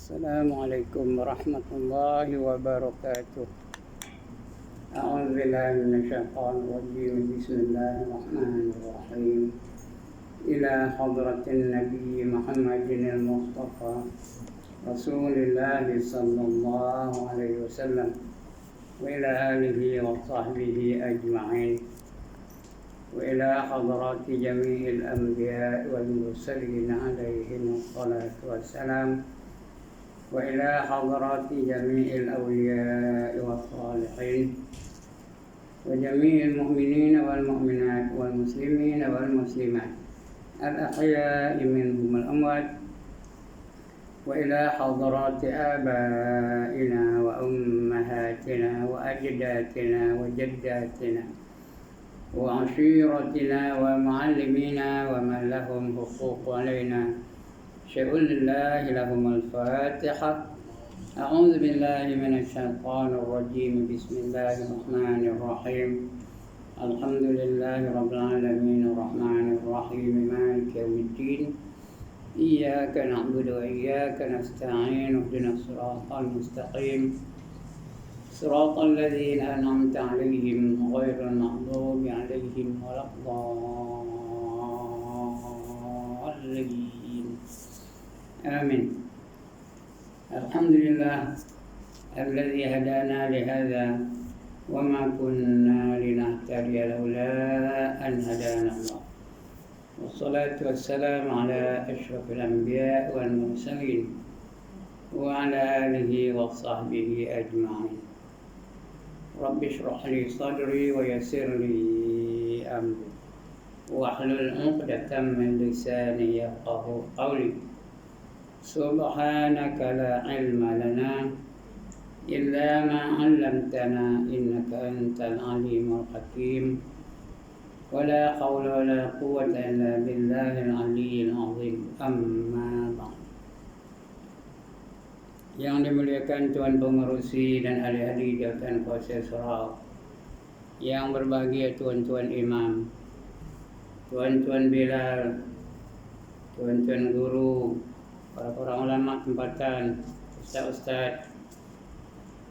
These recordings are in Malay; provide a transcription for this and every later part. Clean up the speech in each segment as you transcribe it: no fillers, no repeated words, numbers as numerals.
Assalamualaikum warahmatullahi wabarakatuh. A'udzu billahi minasyaitonir rajim. Bismillahirrahmanirrahim. Ila hadratin Nabi Muhammadin al-Mustafa Rasulillah sallallahu alaihi wasallam wa ila alihi wa sahbihi ajma'in. وإلى حضرات جميع الأنبياء والمرسلين عليهم الصلاة والسلام وإلى حضرات جميع الأولياء والصالحين وجميع المؤمنين والمؤمنات والمسلمين والمسلمات الأحياء منهم والأموات وإلى حضرات آبائنا وأمهاتنا وأجدادنا وجداتنا وعشيرتنا ومعلمينا ومن لهم حقوق علينا شيء لله لهم الفاتحة. أعوذ بالله من الشيطان الرجيم. بسم الله الرحمن الرحيم. الحمد لله رب العالمين الرحمن الرحيم مالك يوم الدين. إياك نعبد وإياك نستعين اهدنا الصراط المستقيم صراط الذين أنعمت عليهم غير المغضوب عليهم ولا الضالين. آمين. الحمد لله الذي هدانا لهذا وما كنا لنهتدي لولا أن هدانا الله. والصلاة والسلام على أشرف الأنبياء والمرسلين وعلى آله وصحبه أجمعين. رب اشرح لي صدري ويسر لي أمري واحلل عقدة من لساني يفقه قولي. سبحانك لا علم لنا إلا ما علمتنا إنك أنت العليم الحكيم. ولا حول ولا قوة إلا بالله العلي العظيم. أما بعد. Yang dimuliakan Tuan Pengerusi dan ahli-ahli jawatan kuasa surau, yang berbahagia tuan-tuan imam, tuan-tuan bilal, tuan-tuan guru, para ulama tempatan, ustaz-ustaz,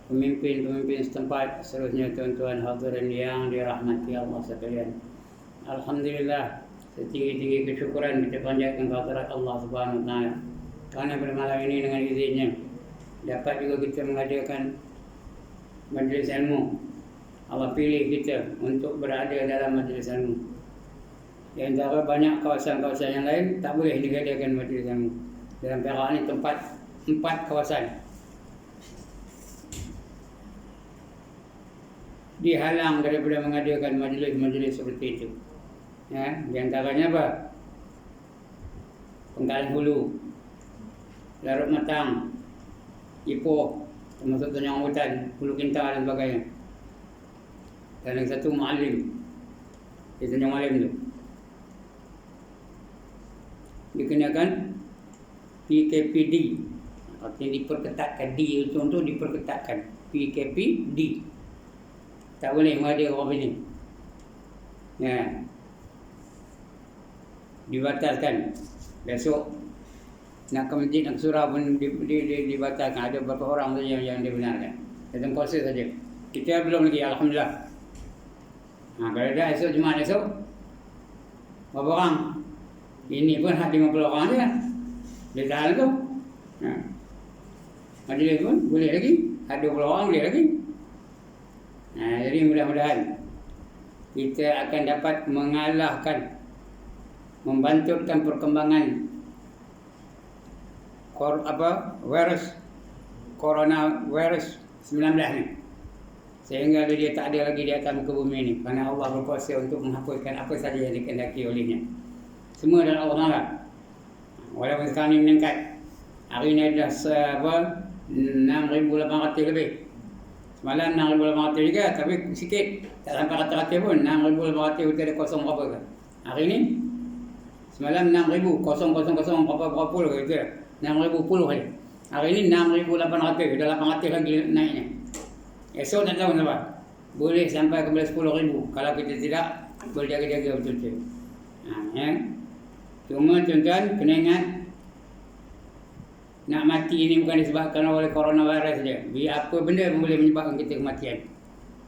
pemimpin-pemimpin setempat, seterusnya tuan-tuan hadirin yang dirahmati Allah sekalian. Alhamdulillah, setinggi-tinggi kesyukuran kita panjatkan kehadirat Allah Subhanahu wa taala. Kerana pada malam ini dengan izinnya dapat juga kita mengadakan majlis ilmu. Allah pilih kita untuk berada dalam majlis ilmu. Di antara banyak kawasan-kawasan yang lain tak boleh digadakan majlis ilmu. Dalam Perak ini tempat 4 kawasan dihalang daripada mengadakan majlis-majlis seperti itu. Ya, di antaranya apa? Pengkalan Hulu, Larut Matang, Ipoh, termasuk Tanjung Hutan, Hulu Kintar dan sebagainya. Dan yang satu Muallim di Tanjung Muallim itu dikenakan PKPD, artinya diperketatkan. D itu untuk diperketatkan. PKPD tak boleh mengadakan apa ini. Ya, dibatalkan. Besok nak ke masjid, nak ke surau pun dibatalkan. Ada beberapa orang saja yang dibenarkan. Datang kuasa saja. Kita belum lagi, alhamdulillah. Kalau dah esok Jumaat esok, berapa orang? Ini pun 50 orang saja. Dia tahan tu. Majlis pun boleh lagi. Ada 20 orang boleh lagi. Jadi mudah-mudahan kita akan dapat mengalahkan, membantutkan perkembangan coronavirus 19 ni, sehingga dia tak ada lagi di atas muka bumi ni, kerana Allah berkuasa untuk menghapuskan apa saja yang dikehendaki olehnya. Semua dalam Allah Taala. Walaupun sekarang ni meningkat, hari ni dah 6,800 lebih. Semalam 6,800 juga, tapi sikit, tak sampai rata-rata pun. 6,800 kita ada kosong berapa ke. Hari ni semalam 6,000, kosong berapa puluh gitu. 6,010 hari. Hari ini 6,800, dah 800 lagi naiknya. Esok tak tahu kenapa. Boleh sampai ke 10,000 kalau kita tidak berjaga-jaga betul-betul. Ya. Cuma tuan-tuan kena ingat Nak mati ini bukan disebabkan oleh coronavirus saja. Apa benda pun boleh menyebabkan kita kematian.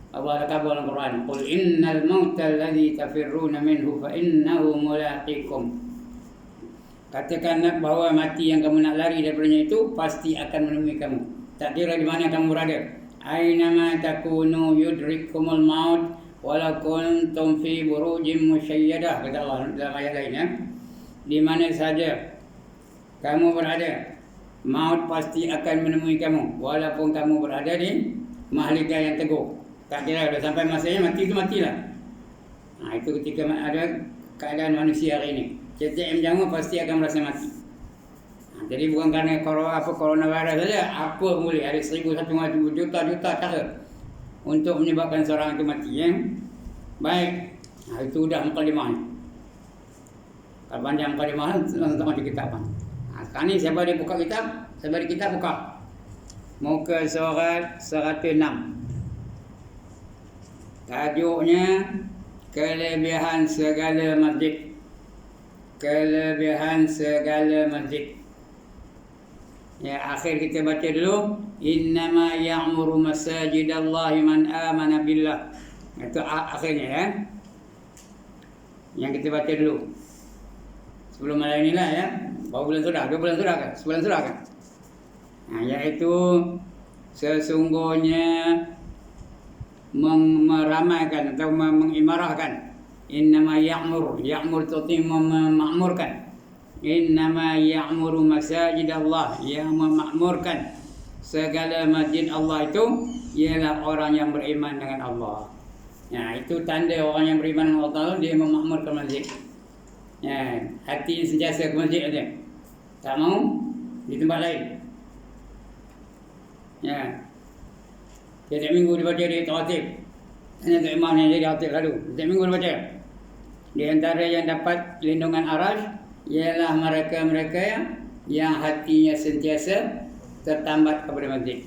Allah kata dalam Quran, "Qul innal mauta alladhi tafirruna minhu fa innahu mulaqikum." Katakanlah bahawa mati yang kamu nak lari daripadanya itu pasti akan menemui kamu. Tak kira di mana kamu berada. Ainama takunu yudrikumul maut walau kuntum fi burujin musyayyadah, kata Allah dalam ayat lain ya. Di mana saja kamu berada, maut pasti akan menemui kamu walaupun kamu berada di mahligai yang teguh. Tak kira dah sampai masanya mati itu matilah. Itu ketika ada keadaan manusia hari ini. Setiap yang jangka pasti akan merasa mati. Jadi bukan kerana coronavirus saja, apa boleh ada 1,1 juta cara untuk menyebabkan seorang itu mati ya. Baik. Itu dah mukadimah. Kalau panjang mukadimah langsung masuk kitab. Sekarang ni siapa dia buka kitab? Siapa dia kitab buka. Muka surat 106. Tajuknya kelebihan segala masjid. Kelebihan segala masjid. Ya, akhir kita baca dulu. Innama ya'muru masajidallahi man amana billah. Itu akhirnya ya. Yang kita baca dulu. Sebelum malam inilah ya. Berapa bulan sudah? 2 bulan sudah kan? Sebulan sudah kan? Iaitu sesungguhnya meramaikan atau mengimarahkan. Innama ya'mur itu memakmurkan. Innama ya'muru masajidallah, yang memakmurkan segala masjid Allah itu ialah orang yang beriman dengan Allah. Itu tanda orang yang beriman dengan Allah, dia memakmurkan masjid. Hati sentiasa ke masjid aja, tak mau di tempat lain. Setiap minggu dibaca di Tawatib. Hanya untuk imam yang jadi khatib lalu. Setiap minggu dibaca. Di antara yang dapat lindungan arasy ialah mereka-mereka yang hatinya sentiasa tertambat kepada masjid.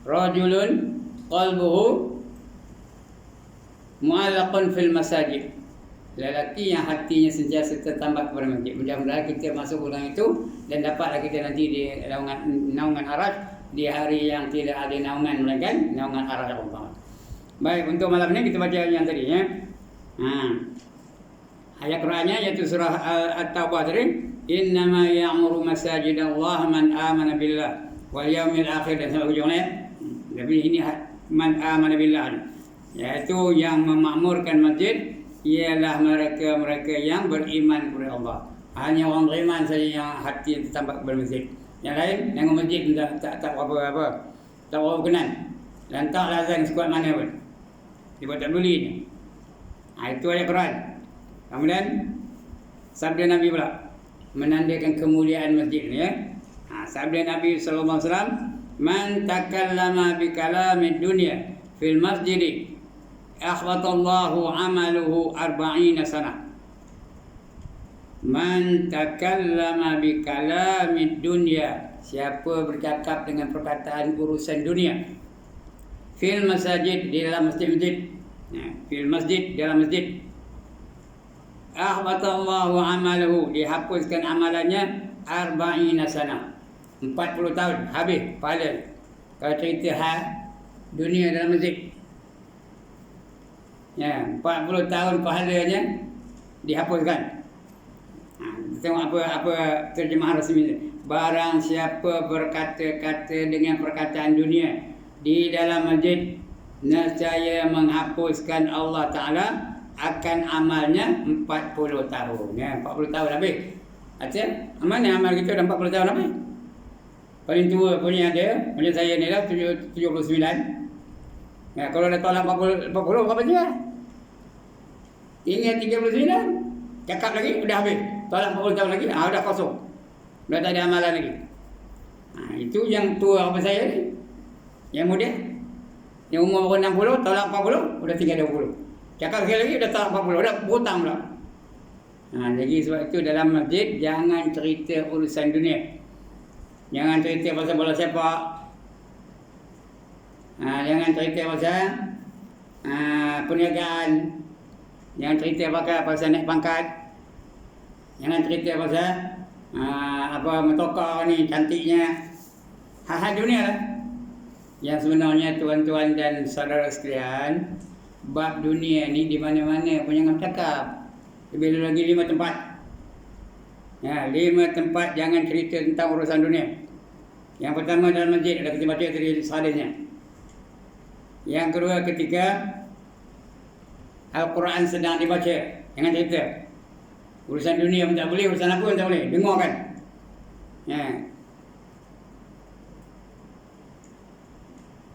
Rajulun qalbuhu mu'allaqun fil masajid. Lelaki yang hatinya sentiasa tertambat kepada masjid. Mudah-mudahan kita masuk golongan itu dan dapatlah kita nanti di naungan arasy di hari yang tidak ada naungan melainkan naungan arasy Allah. Baik, untuk malam ini kita baca yang tadi ya. Ayat Qur'annya yaitu surah At-Taubah tadi, innama ya'muru masajidallah man amana billah wal yaumil akhir, dan sampai ujung ayat. Tapi ini man amana billah, yaitu yang memakmurkan masjid ialah mereka-mereka yang beriman kepada Allah. Hanya orang beriman saja yang hati tertambat kepada masjid. Yang lain nengok masjid tak apa-apa. Tak apa berkenan. Dan tak lazim sekuat mana pun. Dia tak beli. Itu ayat Quran. Kemudian sabda Nabi pula menandakan kemuliaan masjid ni ya. Sabda Nabi sallallahu alaihi wasallam, "Man takallama bi kalamid dunya fil masjid akhbatallahu amaluhu 40 sanah." Man takallama bi kalamid dunya, siapa bercakap dengan perkataan urusan dunia, fil masjid, di dalam masjid-masjid, fil masjid, dalam masjid, akhbatallahu amaluhu, dihapuskan amalannya 40 sanah, 40 tahun habis pahala. Kalau cerita dunia dalam masjid, 40 tahun pahalanya dihapuskan. Tengok apa terjemahan rasmi ini. Barang siapa berkata-kata dengan perkataan dunia di dalam masjid, nescaya menghapuskan Allah Ta'ala akan amalnya 40 tahun. 40 tahun habis. Artinya, mana amal kita dah 40 tahun habis? Paling tua punya ada, macam saya ni lah 79. Kalau dah tolak 40 berapa je? Ingat 39. Cakap lagi, dah habis. Tolak 40 tahun lagi, dah kosong. Dah tak ada amalan lagi. Itu yang tua apa saya ni. Yang muda, yang umur 60, tolak 40, dah tinggal 20. Cakap sekali lagi, dah tolak 40, dah berhutang pula. Jadi sebab itu dalam masjid, jangan cerita urusan dunia. Jangan cerita pasal bola sepak. Jangan cerita pasal perniagaan. Jangan cerita pasal naik pangkat. Jangan cerita pasal apa motoka ni cantiknya. Hal-hal dunia lah. Yang sebenarnya tuan-tuan dan saudara sekalian, bab dunia ni di mana-mana pun jangan cakap. Lebih lagi 5 tempat. Ya, 5 tempat jangan cerita tentang urusan dunia. Yang pertama dalam masjid, ada kita baca tadi hadisnya. Yang kedua ketika Al-Quran sedang dibaca, jangan cerita. Urusan dunia pun tak boleh, urusan apa pun tak boleh. Dengarkan. Ya.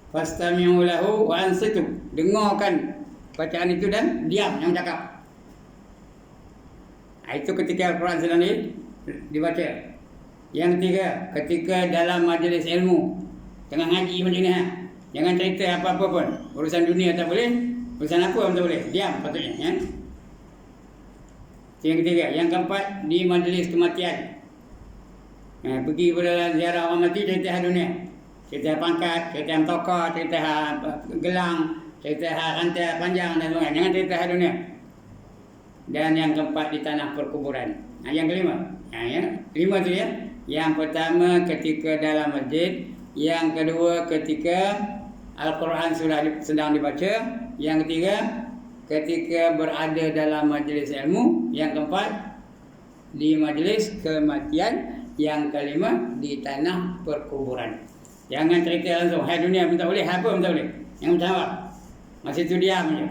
Fastami'u lahu wa ansitu. Dengarkan bacaan itu dan diam, jangan cakap. Itu ketika Al-Quran sedang dibaca. Yang ketiga, ketika dalam majlis ilmu, tengah ngaji macam ni, jangan cerita apa-apa pun. Urusan dunia tak boleh, urusan apa pun tak boleh. Diam patutnya. Ya? Yang ketiga. Yang keempat, di majlis kematian. Pergi pada ziarah orang mati, cerita hal dunia. Cerita pangkat, cerita toka, cerita gelang, cerita rantai panjang dan sebagainya. Jangan cerita hal dunia. Dan yang keempat, di tanah perkuburan. Yang kelima. Ya. 5 tu ya. Yang pertama ketika dalam masjid, yang kedua ketika Al-Quran sedang dibaca, yang ketiga ketika berada dalam majlis ilmu, yang keempat di majlis kematian, yang kelima di tanah perkuburan. Jangan cerita langsung, hai dunia pun tak boleh, apa pun tak boleh. Yang macam apa? Masih tu diam je.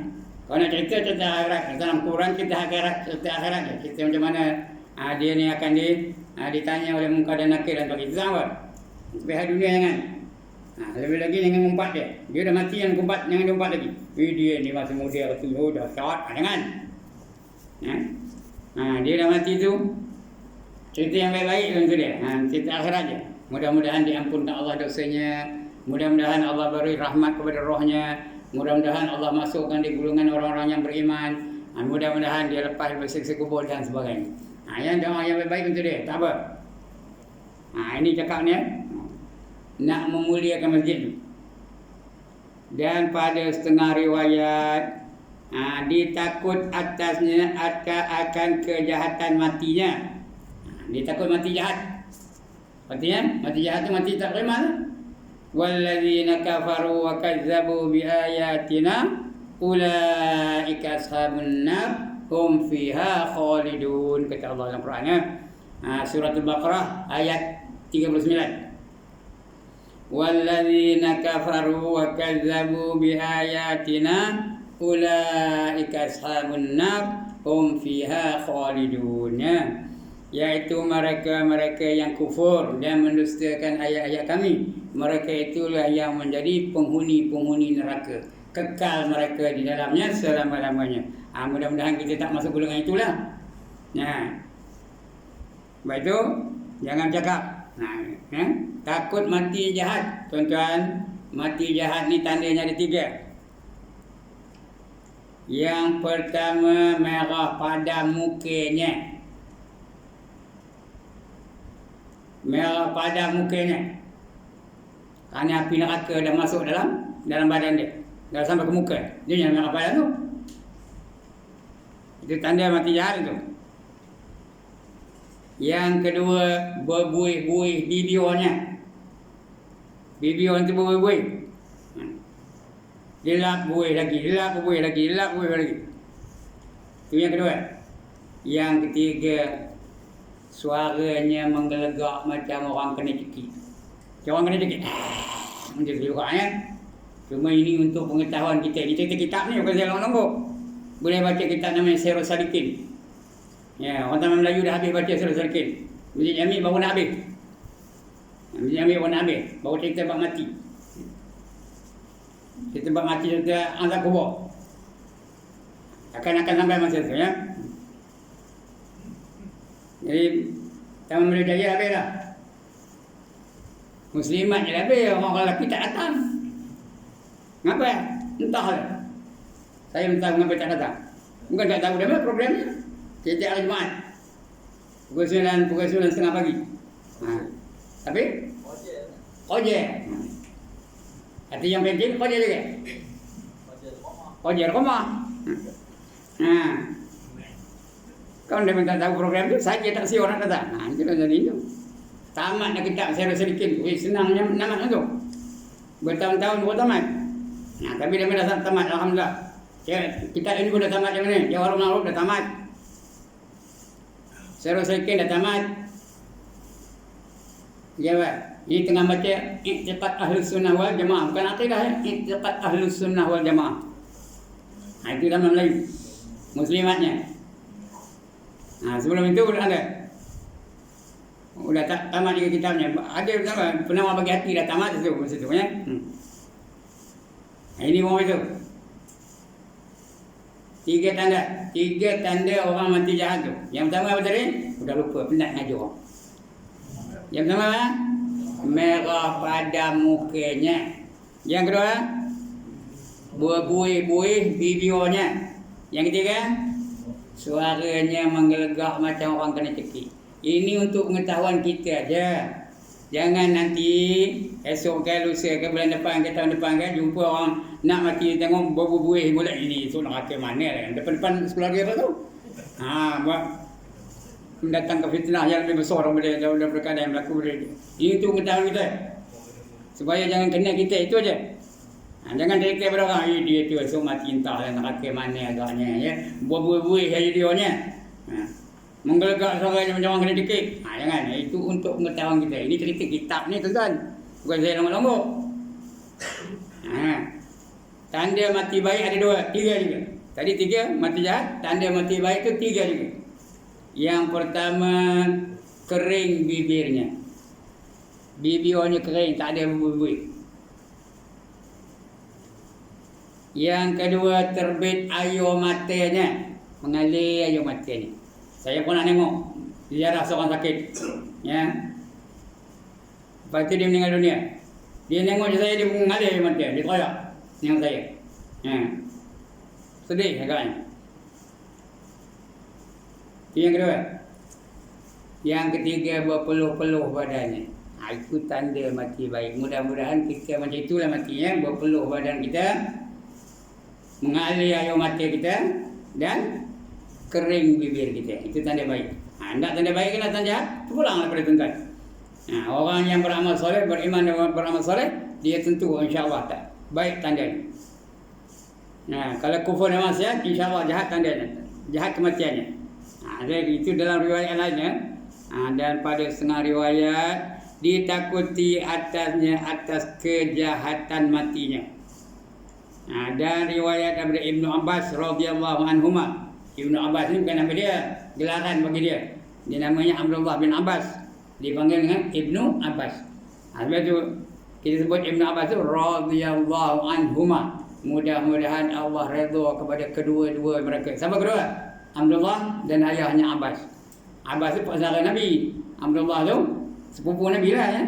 Kalau nak cerita akhirat, dalam kuburan kita akhirat, cerita akhirat je. Cerita macam mana dia ni akan ditanya oleh Munkar dan Nakir dan sebagainya. Itu sama. Pihak dunia jangan. Lebih lagi jangan umpat dia. Dia dah mati yang umpat, jangan dia umpat lagi. Dia ni masih muda, dah syawat. Jangan. Dia dah mati tu. Cerita yang baik-baik tu dia. Cerita akhirat je. Mudah-mudahan diampunkan Allah dosanya. Mudah-mudahan Allah beri rahmat kepada rohnya. Mudah-mudahan Allah masukkan di golongan orang-orang yang beriman. Mudah-mudahan dia lepas bersiksa kubur dan sebagainya. Yang doa yang baik untuk dia, tak apa. Ini cakapnya nak memuliakan masjid tu. Dan pada setengah riwayat ditakut atasnya akan kejahatan matinya. Ditakut mati jahat. Artinya mati jahat tu mati tak beriman. Walladzina kafaru wa kazzabu biayatina ulaika ashabun nar hum fiha khalidun, kata Allah dalam Quran. Surah Al-Baqarah ayat 39. Walladzina kafaru wa kazzabu biayatina ulaika ashabun nar hum fiha khalidun. Yaitu mereka yang kufur dan mendustakan ayat-ayat kami, mereka itulah yang menjadi penghuni-penghuni neraka, kekal mereka di dalamnya selama-lamanya. Mudah-mudahan kita tak masuk golongan itulah. Baik tu, jangan cakap. Takut mati jahat. Tuan-tuan, mati jahat ni tandanya ada 3. Yang pertama, merah pada mukanya. Merah pada mukanya. Kerana api neraka dah masuk dalam badan dia. Dah sampai ke muka. Dia yang merah pada tu. Itu tanda mati jahat itu. Yang kedua, berbuih-buih bibirnya. Bibir itu berbuih-buih. Dilap buih lagi, dilap buih lagi, dilap buih lagi. Itu yang kedua. Yang ketiga, suaranya menggelegak macam orang kena cekik. Macam orang kena cekik. Macam tu juga kan. Cuma ini untuk pengetahuan kita. Di cerita kitab ni bukan saya longok-longok. Boleh baca kitab namanya Sirus Salikin. Ya, orang Taman Melayu dah habis baca Sirus Salikin. Masjid Jami baru nak habis. Masjid Jami baru nak habis. Baru cerita bab mati. Cerita bab mati cerita azab kubur. Akan sampai masa tu ya. Jadi Taman Melayu Jaya habis dah. Muslimat je dah habis. Orang lelaki tak datang. Ngapa? Entahlah. Saya entah mengapa tak datang. Bukan tak tahu dah mana programnya. Setiap hari Jumaat. Pukul 9:30 pagi. Tapi Kojek. Hati yang penting Kojek juga. Kojek rumah. Kau dah minta tahu program tu, saja tak si orang datang. Nah, itu dah jadi itu. Tamat nak kitab saya sedikit. Senangnya namat tu. Bertahun-tahun baru tamat. Nah, tapi dia dah tamat, alhamdulillah. Kitab ini pun dah tamat yang ni. Jawharul Ma'ruf dah tamat. Saya sedikit dah tamat. Jawab. Ini tengah baca I'tiqad Ahlus Sunnah wal Jamaah. Bukan akidah ya. I'tiqad Ahlus Sunnah wal Jamaah. Nah, itu dalam Melayu. Muslimatnya. Nah, sebelum itu sudah ada. Sudah tamat juga kitabnya. Ada penama bagi hati dah tamat itu masa itu ya. Nah, ini mau itu. 3 tanda orang mati jahat tu. Yang pertama apa tadi? Sudah lupa, penat ngajar. Yang pertama apa? Merah pada mukanya. Yang kedua, buih-buih bibirnya. Yang ketiga, suaranya menggelegak macam orang kena cekik. Ini untuk pengetahuan kita aja. Jangan nanti esok ke lusa ke bulan depan ke tahun depan ke jumpa orang nak mati tengok berbuih pula ini so nak ke mana lah. Depan keluarga apa tu? Buat mendatang ke fitnah yang lebih besar daripada perkara yang berlaku boleh. Ini untuk pengetahuan kita. Supaya jangan kena kita itu aja. Jangan cerita pada orang, dia tu esok mati entah lah nak ke mana agaknya ya. Buih-buih saja dia nya. Menggelegak suaranya macam orang kena dikit. Jangan. Itu untuk pengetahuan kita. Ini cerita kitab ni tuan-tuan. Bukan saya lombok-lombok. Tanda mati baik ada 3 juga. Tadi 3 mati jahat. Tanda mati baik tu 3 juga. Yang pertama, kering bibirnya. Bibirnya kering, tak ada buih-buih. Yang kedua, terbit air matanya. Mengalir air matanya. Saya pun nak tengok ziarah seorang sakit. Ya. Lepas tu dia meninggal dunia. Dia tengok saya, dia mengalir air mata. Dia terayak dengan saya. Ya. Sedih agaknya. Itu yang kedua. Yang ketiga, berpeluh-peluh badannya. Itu tanda mati baik. Mudah-mudahan kita macam itulah matinya. Berpeluh badan kita, mengalir air mata kita, dan kering bibir kita. Itu tanda baik. Nak tanda baik ke nak tanda jahat? Pulanglah pada tuan-tuan. Orang yang beramal soleh, beriman dan beramal soleh, dia tentu insya-Allah tak baik tandanya. Kalau kufur dan maksiat, insya-Allah jahat tandanya. Jahat kematiannya. Jadi itu dalam riwayat lainnya. Dan pada setengah riwayat ditakuti atas kejahatan matinya. Dan riwayat daripada Ibnu Abbas radhiyallahu anhuma. Ibnu Abbas ni bukan nama dia, gelaran bagi dia. Dia namanya Abdullah bin Abbas. Dipanggil dengan Ibnu Abbas. Sebab tu kita sebut Ibnu Abbas tu radhiyallahu anhuma. Mudah-mudahan Allah redha kepada kedua-dua mereka. Siapa kedua? Abdullah dan ayahnya Abbas. Abbas tu saudara Nabi. Abdullah tu sepupu Nabi lah ya.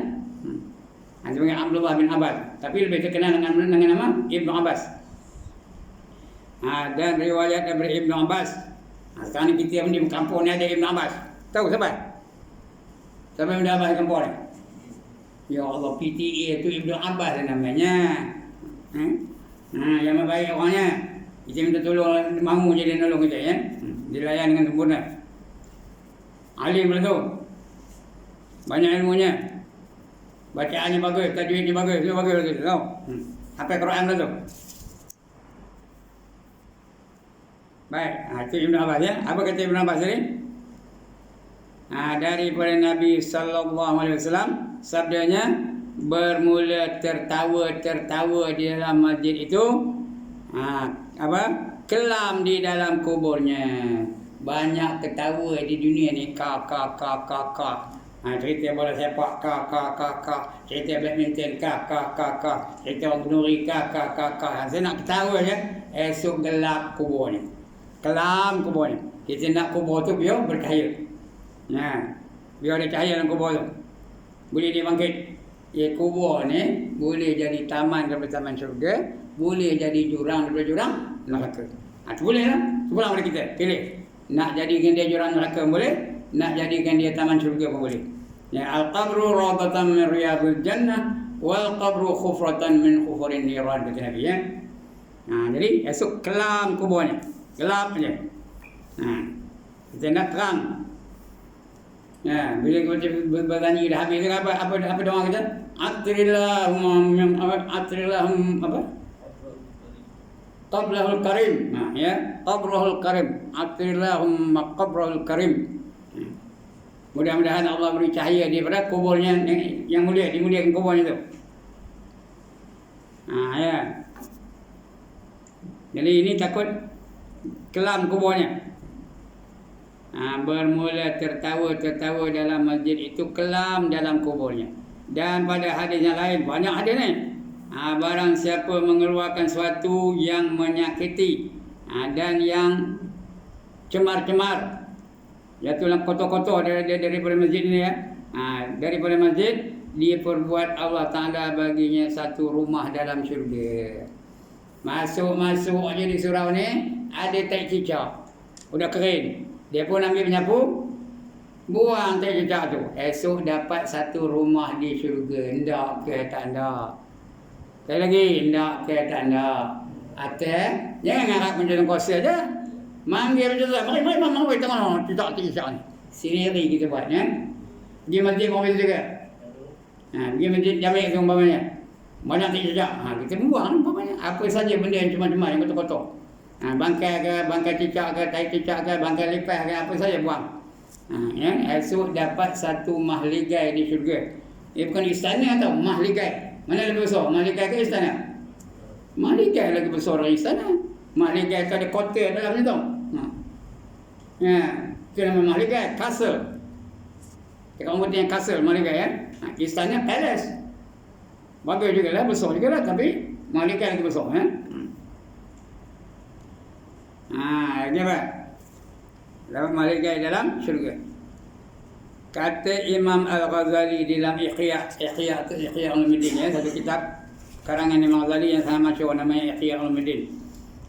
Sebagai Abdullah bin Abbas. Tapi lebih terkenal dengan nama Ibnu Abbas. Dan riwayat daripada Ibnu Abbas. Sekarang ni kita di kampung ni ada Ibnu Abbas. Tahu siapa? Siapa Ibnu Abbas di kampung ni? Ya Allah, PTA tu Ibnu Abbas namanya. Yang baik orangnya. Kita minta tolong, mahu je dia nolong kita ya. Dilayan dengan sempurna. Alim lah tu. Banyak ilmunya. Bacaannya bagus, tajwidnya bagus, semua bagus tahu. Hafal Quran lah tu. Baik, itu Ibnu Abbas ya. Apa kata Ibnu Abbas tadi? Daripada Nabi sallallahu alaihi wasallam, sabdanya, bermula tertawa di dalam masjid itu kelam di dalam kuburnya. Banyak ketawa di dunia ni, kak. Cerita bola sepak, kak. Cerita badminton, kak. Cerita orang kenduri, kak. Saya nak ketawa je. Esok gelap kuburnya. Kelam kubur ni. Kita nak kubur tu biar bercahaya. Biar ada cahaya dalam kubur tu. Boleh dia bangkit. Kubur ni boleh jadi taman daripada taman syurga, boleh jadi jurang daripada jurang neraka. Itu boleh lah. Pulang pada kita. Pilih. Nak jadikan dia jurang neraka boleh, nak jadikan dia taman syurga pun boleh. Al-qabru rawdatan min riyadil jannah wal qabru khufratan min khufurin niran, kata Nabi ya. Jadi esok kelam kubur ni. Gelap je. Kita nak terang. Ya, bila kita bernyanyi dah habis apa doa kita? Atrillahum apa? Qabrahul karim. Nah, ya, qabrahul karim. Atrillahum qabrahul karim. Mudah-mudahan Allah beri cahaya daripada kuburnya yang mulia, dimuliakan kuburnya itu. Nah, ya. Jadi ini takut kelam kuburnya. Bermula tertawa dalam masjid itu, kelam dalam kuburnya. Dan pada hadis yang lain, banyak hadis ni. Barang siapa mengeluarkan sesuatu yang menyakiti dan yang cemar-cemar, iaitu kotor-kotor daripada masjid ini ya. Daripada masjid, dia perbuat Allah Ta'ala baginya satu rumah dalam syurga. Masuk aja di surau ni, ada tai cicak. Udah kering. Dia pun ambil penyapu, buang tai cicak tu. Esok dapat satu rumah di syurga. Ndak ke tak ndak. Sekali lagi, ndak ke tak ndak. Jangan harap menjadi kuasa je. Manggil macam tu. Mari tengok cicak ni. Sendiri kita buat ya. Pergi masjid pun begitu juga. Pergi masjid Jamik tu umpamanya. Banyak tai cicak. Kita buang umpamanya. Apa saja benda yang cuma-cuma, yang kotor-kotor. Bangkai ke, bangkai cicak ke, tai cicak ke, bangkai lipas ke, apa saja buang. Ya, esok dapat satu mahligai di syurga. Bukan istana tau, mahligai. Mana lebih besar, mahligai ke istana? Mahligai lagi besar dari istana. Mahligai tu ada kota dalamnya tau. Ya, itu nama mahligai, castle. Kita orang yang castle, mahligai ya. Istana palace. Bagus juga lah, besar juga lah, tapi mahligai lagi besar ya. Ini apa? Dapat malaikat dalam syurga. Kata Imam Al-Ghazali dalam Ihya Ulumuddin ya, satu kitab karangan Imam Ghazali yang sangat masyhur namanya Ihya Ulumuddin.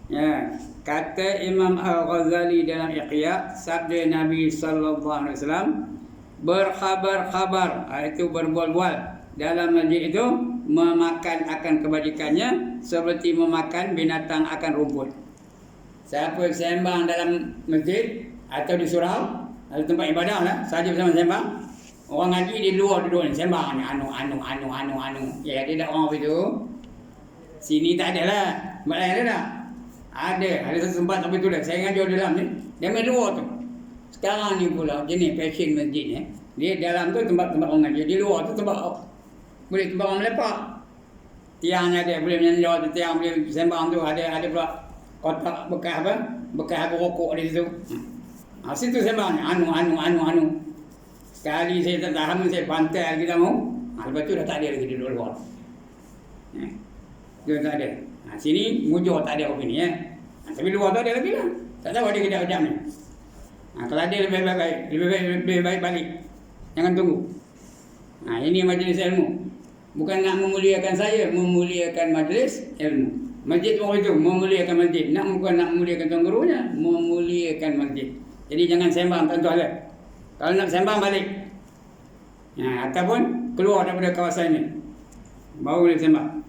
Ya, kata Imam Al-Ghazali dalam Ihya, sabda Nabi sallallahu alaihi wasallam, berkhabar-khabar, itu berbual-bual dalam masjid itu, memakan akan kebajikannya seperti memakan binatang akan rumput. Siapa sembang dalam masjid atau di surau atau tempat ibadah lah, saja bersama sembang. Orang ngaji di luar duduk ni sembang ni anu. Ya, dia tak orang itu. Sini tak ada lah. Tempat lain ada tak? Ada satu tempat sampai tu dah. Saya ngaji di dalam ni. Dia main luar tu. Sekarang ni pula jenis fashion masjid ni. Dia dalam tu tempat-tempat orang ngaji. Di luar tu tempat orang melepak. Tiangnya ada, boleh menyanjau tu, tiang boleh sembang tu, ada pula kotak bekas rokok di situ. Situ sembang anu. Sekali saya tak tahan, saya pantai kita mau. Lepas tu dah tak ada lagi di luar. Dia tak ada. Sini mujur tak ada opini ya. Tapi luar tu ada lagi lah. Tak tahu ada kejap-kejap ni. Kalau ada lebih baik balik. Jangan tunggu. Ini majlis ilmu. Bukan nak memuliakan saya, memuliakan majlis ilmu. Masjid pun itu, memuliakan masjid. Bukan nak memuliakan tuan gurunya, memuliakan masjid. Jadi jangan sembang tuan-tuan lah. Kalau nak sembang balik. Ataupun keluar daripada kawasan ini. Baru boleh sembang.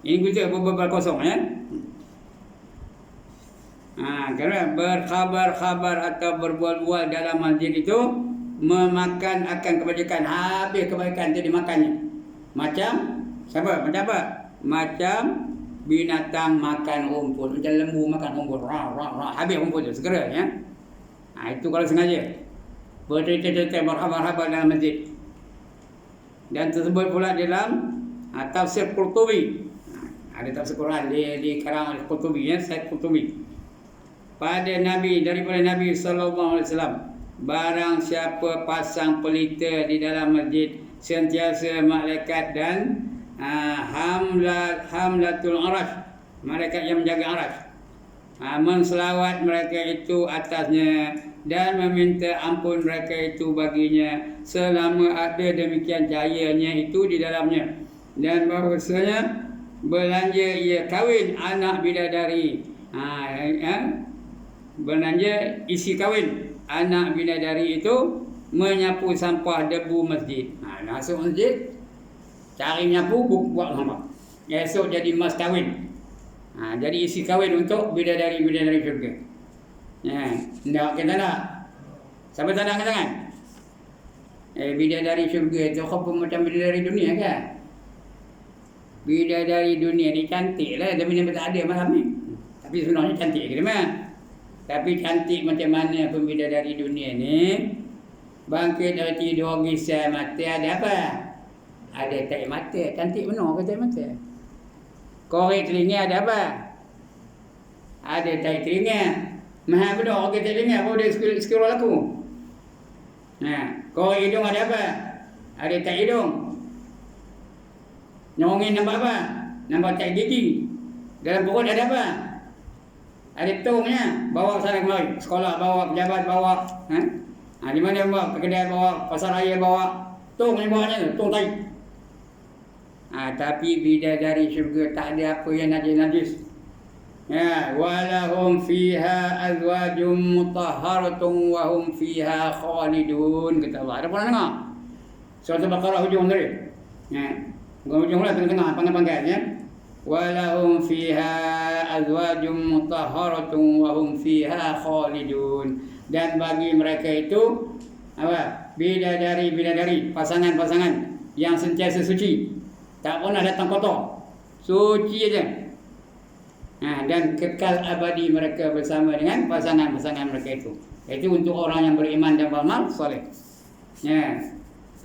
Ini kita berbal kosong ya. Kerana berkhabar-khabar atau berbual-bual dalam masjid itu memakan akan kebajikan. Habis kebaikan itu dimakannya. Macam siapa? Macam apa? Macam binatang makan rumput. Macam lembu makan rumput. Habis rumput tu segera ya. Itu kalau sengaja bercerita-cerita berkhabar-khabar dalam masjid. Dan tersebut pula dalam tafsir Qurtubi. Ada tafsir Quran di karangan Qurtubi ya, Syekh Qurtubi. Pada Nabi, daripada Nabi sallallahu alaihi wasallam, barang siapa pasang pelita di dalam masjid, sentiasa malaikat dan hamlatul arash, malaikat yang menjaga arash, menselawat mereka itu atasnya dan meminta ampun mereka itu baginya selama ada demikian cahayanya itu di dalamnya, dan bahwasanya belanja ia kahwin anak bidadari, belanja isi kahwin anak bidadari itu menyapu sampah debu masjid. Masuk masjid cari menyapu, buat sampah. Esok jadi mas kahwin. Jadi isi kahwin untuk bidadari-bidadari syurga. Tidak kita nak. Siapa tak nak angkat tangan? Bidadari syurga tu pun macam bidadari dunia kan? Bidadari dunia ni cantik lah, tapi dia tak ada malam ni. Tapi sebenarnya cantik ke memang. Tapi cantik macam mana pun bidadari dunia ni, bangkit dari tidur gisai mata ada apa? Ada tahi mata, cantik benar ke tahi mata? Korek telinga ada apa? Ada tahi telinga. Mahal benar korek telinga, baru dia scroll aku. Korek hidung ada apa? Ada tahi hidung. Nyongin nampak apa? Nampak tahi gigi. Dalam perut ada apa? Ada tongnya, bawa sana kemari. Sekolah bawa, pejabat bawa. Di mana bawa? Kedai bawa, pasar raya bawa. Tong ni bawanya tu, tong tai. Tapi bidadari syurga tak ada apa yang najis-najis. Walahum fiha azwajum mutahharatun wa hum fiha khalidun, kata Allah. Ada pernah dengar? Surah Al-Baqarah hujung tadi. Bukan hujung lah, tengah-tengah pangkat-pangkat ya. Walahum fiha azwajum mutahharatun wa hum fiha khalidun. Dan bagi mereka itu apa? Bidadari, pasangan-pasangan yang sentiasa suci. Tak pernah datang kotor. Suci aja. Dan kekal abadi mereka bersama dengan pasangan-pasangan mereka itu. Itu untuk orang yang beriman dan beramal soleh.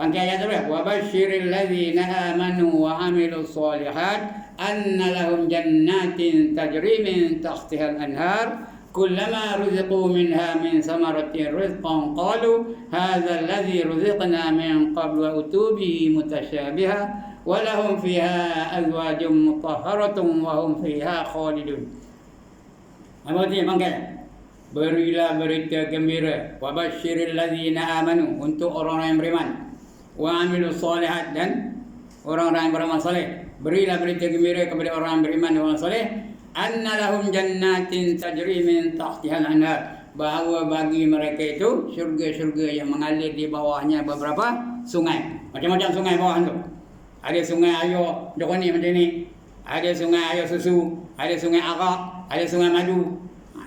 Pangkat ayat tu lah. Wa basyiril ladzina amanu wa amilus solihat anna lahum jannatin tajri min tahtihal anhar kullama ruziqu minha min samaratin rizqan qalu hadza alladhi ruziqna min qablu wa utubihi mutasyabiha wa lahum fiha azwajum mutahharatun wa hum fiha khalidun. Apa dia pangkat? Berilah berita gembira wa basyiril ladzina amanu, untuk orang-orang yang beriman, wa amilus solihat, dan orang-orang yang beramal soleh. Berilah berita gembira kepada orang yang beriman dan beramal soleh, anna lahum jannatin tajri min tahtihal anhar, bahawa bagi mereka itu syurga-syurga yang mengalir di bawahnya beberapa sungai. Macam-macam sungai bawah tu. Ada sungai air jernih macam ni, ada sungai air susu, ada sungai arak, ada sungai madu.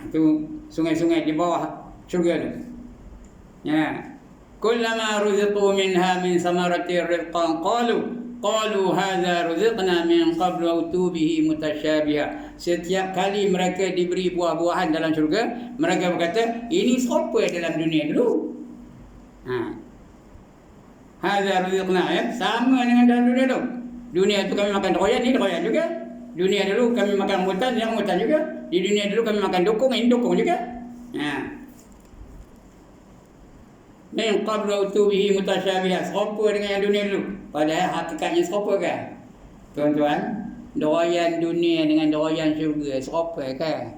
Itu sungai-sungai di bawah syurga tu. Kullama ruziqu minha min samarati rizqan qalu hadza ruziqna min qablu wa utubihi mutasyabiha. Setiap kali mereka diberi buah-buahan dalam syurga, mereka berkata, ini siapa dalam dunia dulu? Hadza ruziqna, sama dengan dalam dunia tu. Dunia tu kami makan doyan, ni doyan juga. Dunia dulu kami makan rambutan, yang rambutan juga. Di dunia dulu kami makan dukung, ini dukung juga. Min qablu utubihi mutasyabiha, serupa dengan yang dunia dulu. Padahal hakikatnya serupa kan? Tuan-tuan, doyan dunia dengan doyan syurga serupa kan?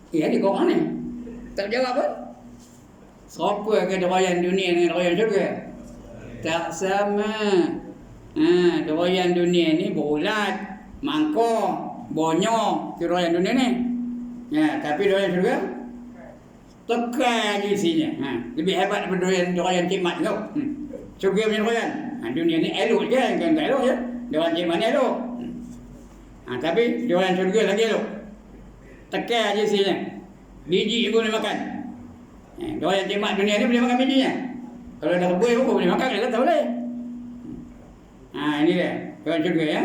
Ada korang ni tak jawab pun. Serupa ke doyan dunia dengan doyan syurga? Tak sama. Doyan dunia ni bulat, mangkok, bonyok, itu doyan dunia ni. Tapi doyan syurga tekan je isinya. Lebih hebat daripada doyan cikmat tu. Syurga punya doyan. Dunia ni elok je, kan tak elok je. Doyan cikmat ni elok. Tapi doyan syurga lagi elok. Tekan je isinya. Biji pun boleh makan. Doyan cikmat dunia ni boleh makan bijinya. Kalau dah rebus pun boleh makan, kalau tak boleh. Ini dia doyan syurga ya.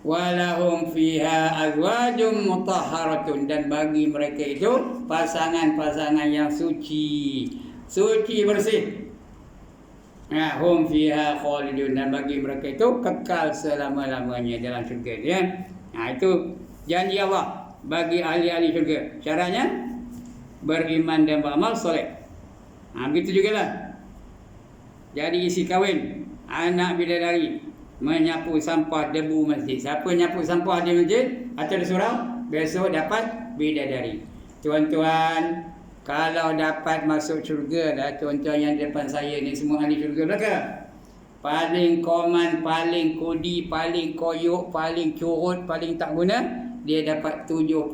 Walahum fiha azwajum mutahharatun, dan bagi mereka itu pasangan-pasangan yang suci bersih. Hum fiha khalidun, dan bagi mereka itu kekal selama-lamanya dalam syurga ya. Itu janji Allah bagi ahli-ahli syurga. Caranya beriman dan beramal soleh. Begitu jugalah. Jadi isi kahwin anak bidadari menyapu sampah debu masjid. Siapa nyapu sampah di masjid atau di surau, besok dapat bidadari. Tuan-tuan, kalau dapat masuk syurga dah, tuan-tuan yang depan saya ni semua ahli syurga belaka. Paling koman, paling kodi, paling koyok, paling curut, paling tak guna, dia dapat 72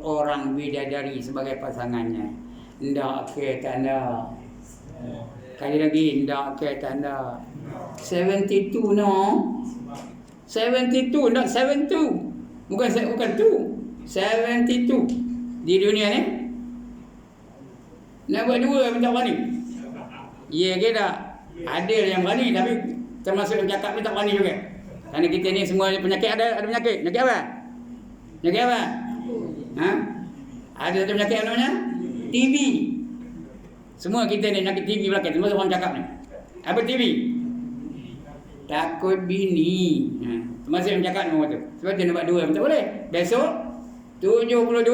orang bidadari sebagai pasangannya. Ndak ke tanda. Kali lagi, ndak ke tanda. 72 no. 72 not 72. Bukan tu. 72 di dunia ni. Nak buat dua minta berani. Ya ke tak? Ada yang berani tapi termasuk yang cakap ni tak berani juga. Kerana kita ni semua penyakit ada penyakit. Penyakit apa? Penyakit apa? Ha? Ada satu penyakit apa namanya? TB. Semua kita ni penyakit TB belakang. Semua orang cakap ni. Apa TB? Takut bini. Termasuk yang cakap ni tu. Sebab dia nak buat dua. Tak boleh. Besok 72.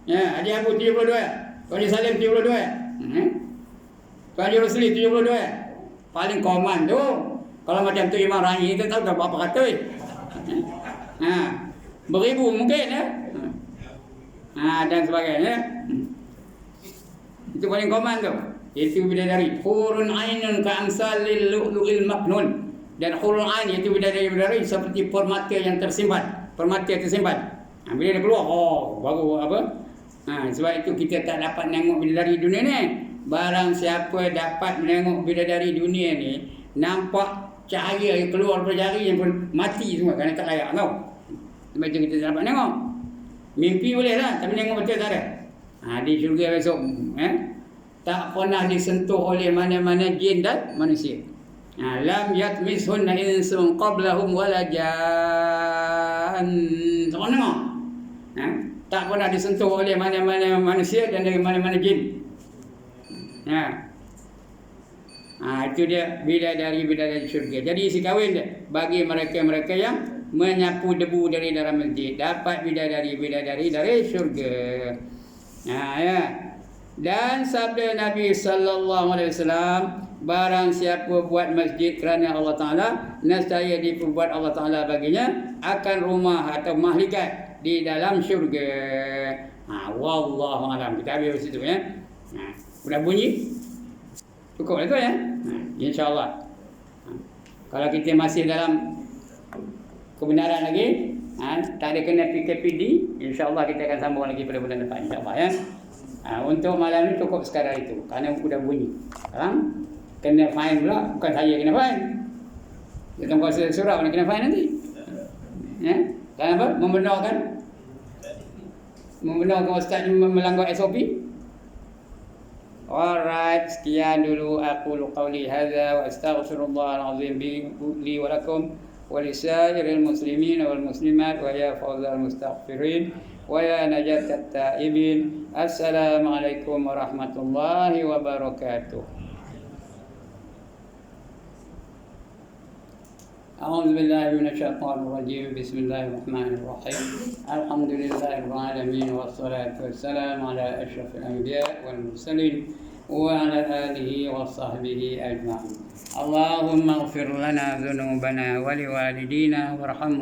Ya, Haji Abu 72. Haji Salim 72. Haji Rosli 72. Paling koman tu. Kalau macam tu Imam Rahi kita tahu dah berapa ratus. Beribu mungkin ya. Dan sebagainya. Itu paling koman tu. Itu bidadari. Hurun ainun ka'amsalil lu'lu'il maknun. Dan hurun ain itu bidadari seperti permata yang tersimpan. Permata tersimpan. Bila dia keluar, baru apa? Sebab itu kita tak dapat menengok bidadari dunia ni. Barang siapa dapat menengok bidadari dunia ni, nampak cahaya yang keluar daripada jari yang pun mati semua kerana tak layak tau. Sebab itu kita tak dapat tengok. Mimpi boleh lah, tapi tengok betul tak ada. Di syurga besok tak pernah disentuh oleh mana-mana jin dan manusia. Lam yatmishunna insun qablahum wala jan. Tak pernah tengok. Tak pernah disentuh oleh mana-mana manusia dan dari mana-mana jin. Itu dia bidadari syurga. Jadi isi kahwin dia bagi mereka-mereka yang menyapu debu dari dalam masjid dapat bidadari dari syurga. Ya. Dan sabda Nabi sallallahu alaihi wasallam, barang siapa buat masjid kerana Allah Taala, nescaya diperbuat Allah Taala baginya akan rumah atau mahlikat di dalam syurga. Wallahu alam. Kita habis situ ya. Sudah bunyi? Cukup itu ya. InsyaAllah. Kalau kita masih dalam kebenaran lagi, tak ada kena PKPD, insyaAllah kita akan sambung lagi pada bulan depan, insyaAllah ya. Untuk malam ni cukup sekadar itu, kerana sudah bunyi. Sekarang kena fine pula, bukan saya kena fine. Kita kuasa surau nak kena fine nanti. Ya. Kenapa? Membenarkan ustaz melanggar SOP. Alright, sekian dulu aku qauli hadza wa astaghfirullahal azim li wa lakum wa lisairil muslimin wal muslimat wa ya fawzal mustaghfirin wa ya najatat taibin. Assalamualaikum warahmatullahi wabarakatuh. أعوذ بالله من الشيطان الرجيم بسم الله الرحمن الرحيم الحمد لله رب العالمين والصلاة والسلام على أشرف الأنبياء والمرسلين وعلى آله وصحبه أجمعين اللهم اغفر لنا ذنوبنا ولوالدينا وارحمنا